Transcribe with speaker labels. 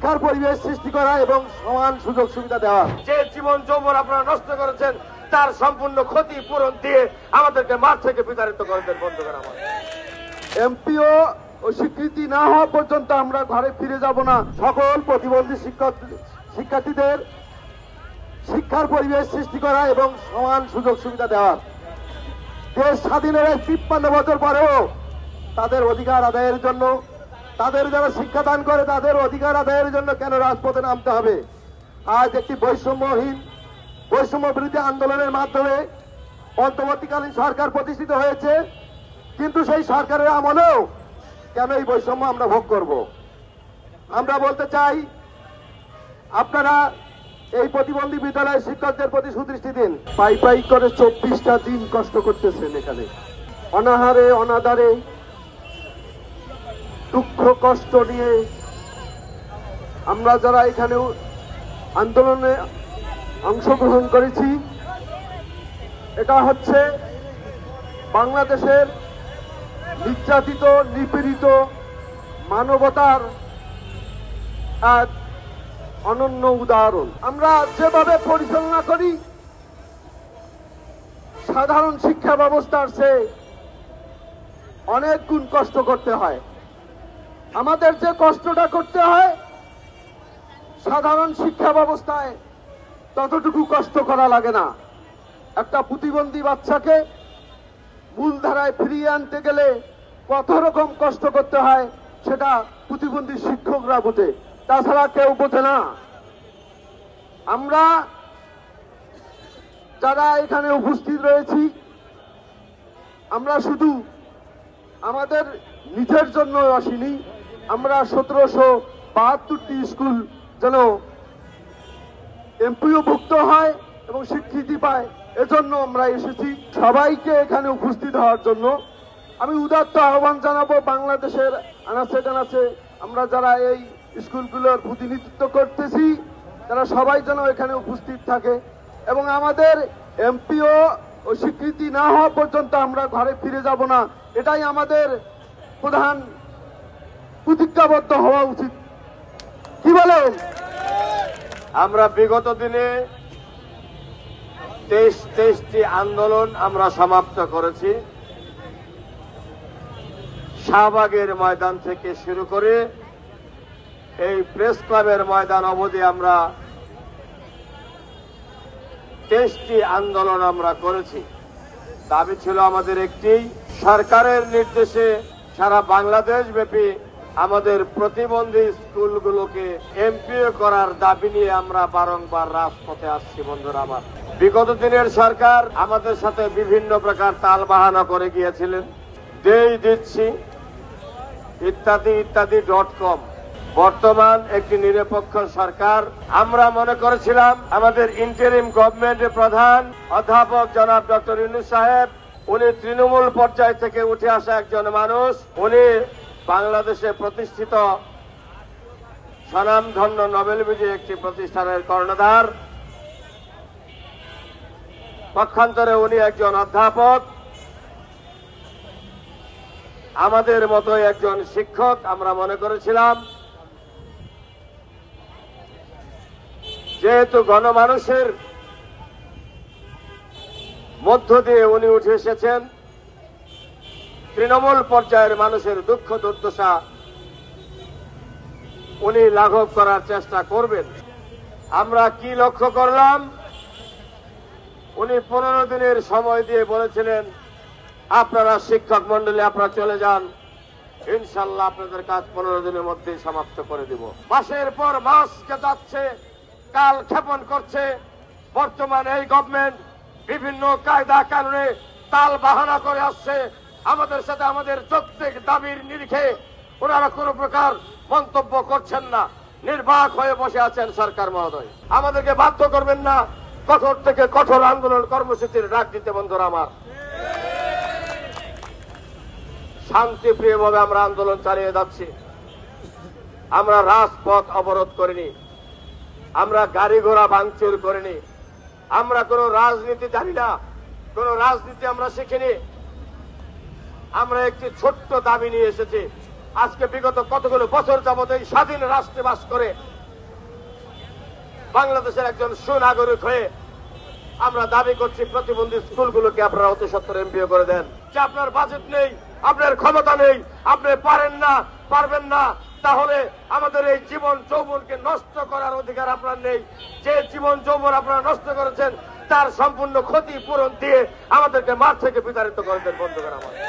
Speaker 1: শিক্ষার পরিবেশ সৃষ্টি করা এবং সমান সুযোগ সুবিধা দেওয়া।
Speaker 2: যে জীবন যৌবন আপনারা নষ্ট করেছেন তার সম্পূর্ণ ক্ষতি পূরণ দিয়ে আমাদেরকে মাঠ থেকে বিতাড়িত করে দেন বন্ধুগণ। আমার
Speaker 1: এমপিও ও স্বীকৃতি না হওয়া পর্যন্ত আমরা ঘরে ফিরে যাব না। সকল প্রতিবন্ধী শিক্ষার্থীদের শিক্ষার পরিবেশ সৃষ্টি করা এবং সমান সুযোগ সুবিধা দেওয়া। দেশ স্বাধীনের ৫৩ বছর পরেও তাদের অধিকার আদায়ের জন্য, তাদের যারা শিক্ষাদান করে তাদের অধিকার আদায়ের জন্য কেন রাজপথে নামতে হবে? আজ একটি বৈষম্য বিরোধী আন্দোলনের মাধ্যমে অন্তর্বর্তীকালীন সরকার প্রতিষ্ঠিত হয়েছে, কিন্তু সেই সরকারের আমলেও কেন এই বৈষম্য আমরা ভোগ করব? আমরা বলতে চাই, আপনারা এই প্রতিবন্ধী বিদ্যালয়ের শিক্ষকদের প্রতি সুদৃষ্টি দিন। পাই পাই করে ২৪টা দিন কষ্ট করতেছেন এখানে, অনাহারে অনাদারে দুঃখ কষ্ট নিয়ে। আমরা যারা এখানে আন্দোলনে অংশগ্রহণ করেছি, এটা হচ্ছে বাংলাদেশের নির্যাতিত নিপীড়িত মানবতার এক অনন্য উদাহরণ। আমরা যেভাবে পরিচালনা করি সাধারণ শিক্ষা ব্যবস্থার চেয়ে অনেক গুণ কষ্ট করতে হয়। আমাদের যে কষ্টটা করতে হয় সাধারণ শিক্ষা ব্যবস্থায় ততটুকু কষ্ট করা লাগে না। একটা প্রতিবন্ধী বাচ্চাকে মূলধারায় ফিরিয়ে আনতে গেলে কত রকম কষ্ট করতে হয় সেটা প্রতিবন্ধী শিক্ষকরা বোঝে, তাছাড়া কেউ বোঝে না। আমরা যারা এখানে উপস্থিত রয়েছি, আমরা শুধু আমাদের নিজের জন্য আসিনি, আমরা ১৭৭২টি স্কুল যেন এমপিওভুক্ত হয় এবং স্বীকৃতি পায়, এজন্য আমরা এসেছি। সবাইকে এখানে উপস্থিত হওয়ার জন্য আমি উদাত্ত আহ্বান জানাবো। বাংলাদেশের আনাচে কানাচে আমরা যারা এই স্কুলগুলোর প্রতিনিধিত্ব করতেছি, তারা সবাই যেন এখানে উপস্থিত থাকে এবং আমাদের এমপিও ও স্বীকৃতি না হওয়া পর্যন্ত আমরা ঘরে ফিরে যাব না। এটাই আমাদের প্রধান প্রতিজ্ঞাবদ্ধ হওয়া উচিত। কি বলেন?
Speaker 2: আমরা বিগত দিনে ২৩টি আন্দোলন আমরা সমাপ্ত করেছি। শাহবাগের ময়দান থেকে শুরু করে এই প্রেস ক্লাবের ময়দান অবধি আমরা ২৩টি আন্দোলন আমরা করেছি। দাবি ছিল আমাদের একটি, সরকারের নির্দেশে সারা বাংলাদেশ ব্যাপী আমাদের প্রতিবন্ধী স্কুলগুলোকে এমপিও করার দাবি নিয়ে আমরা বারংবার রাজপথে আসছি। বন্ধুরা আমার, বিগত দিনের সরকার আমাদের সাথে বিভিন্ন প্রকার তালবাহানা করে গিয়েছিলেন, দিচ্ছি ইত্যাদি ইত্যাদি .com। বর্তমান একটি নিরপেক্ষ সরকার। আমরা মনে করেছিলাম আমাদের ইন্টারিম গভর্নমেন্টের প্রধান অধ্যাপক জনাব ডক্টর ইউনূস সাহেব, উনি তৃণমূল পর্যায় থেকে উঠে আসা একজন মানুষ। উনি বাংলাদেশে প্রতিষ্ঠিত স্বনামধন্য নোবেল বিজয়ী একটি প্রতিষ্ঠানের কর্ণধার, পক্ষান্তরে উনি একজন অধ্যাপক, আমাদের মতোই একজন শিক্ষক। আমরা মনে করেছিলাম যেহেতু গণমানুষের মধ্য দিয়ে উনি উঠে এসেছেন, তৃণমূল পর্যায়ের মানুষের দুঃখ দুর্দশা উনি লাঘব করার চেষ্টা করবেন। আমরা কি লক্ষ্য করলাম? উনি 15 দিনের সময় দিয়ে বলেছিলেন, আপনারা শিক্ষক মন্ডলী আপনারা চলে যান, ইনশাল্লাহ আপনাদের কাজ 15 দিনের মধ্যেই সমাপ্ত করে দিব। মাসের পর মাস যাচ্ছে, কাল ক্ষেপণ করছে। বর্তমান এই গভর্নমেন্ট বিভিন্ন কায়দা কানুনে তাল বাহানা করে আসছে আমাদের সাথে। আমাদের প্রত্যেক দাবির নিরিখে ওনারা কোন প্রকার মন্তব্য করছেন না, নির্বাক হয়ে বসে আছেন। সরকার মহোদয়, আমাদেরকে বাধ্য করবেন না কঠোর থেকে কঠোর আন্দোলন কর্মসূচির ডাক দিতে। বন্ধুরা আমার, শান্তিপ্রিয়ভাবে আমরা আন্দোলন চালিয়ে যাচ্ছি। আমরা রাজপথ অবরোধ করিনি, আমরা গাড়ি ঘোড়া ভাঙচুর করিনি, আমরা কোনো রাজনীতি জানি না, কোন রাজনীতি আমরা শিখিনি। আমরা একটি ছোট্ট দাবি নিয়ে এসেছি, আজকে বিগত কতগুলো বছর যাবত এই স্বাধীন রাষ্ট্রে বাস করে বাংলাদেশের একজন সুনাগরিক হয়ে আমরা দাবি করছি প্রতিবন্ধী স্কুলগুলোকে আপনারা অতি সত্বর এমপিও করে দেন। যে আপনার বাজেট নেই, আপনার ক্ষমতা নেই, আপনি পারেন না, পারবেন না, তাহলে আমাদের এই জীবন যৌবনকে নষ্ট করার অধিকার আপনার নেই। যে জীবন যৌবন আপনারা নষ্ট করেছেন তার সম্পূর্ণ ক্ষতিপূরণ দিয়ে আমাদেরকে মাঠ থেকে বিতাড়িত করে দেন, বন্ধ করা আমাদের।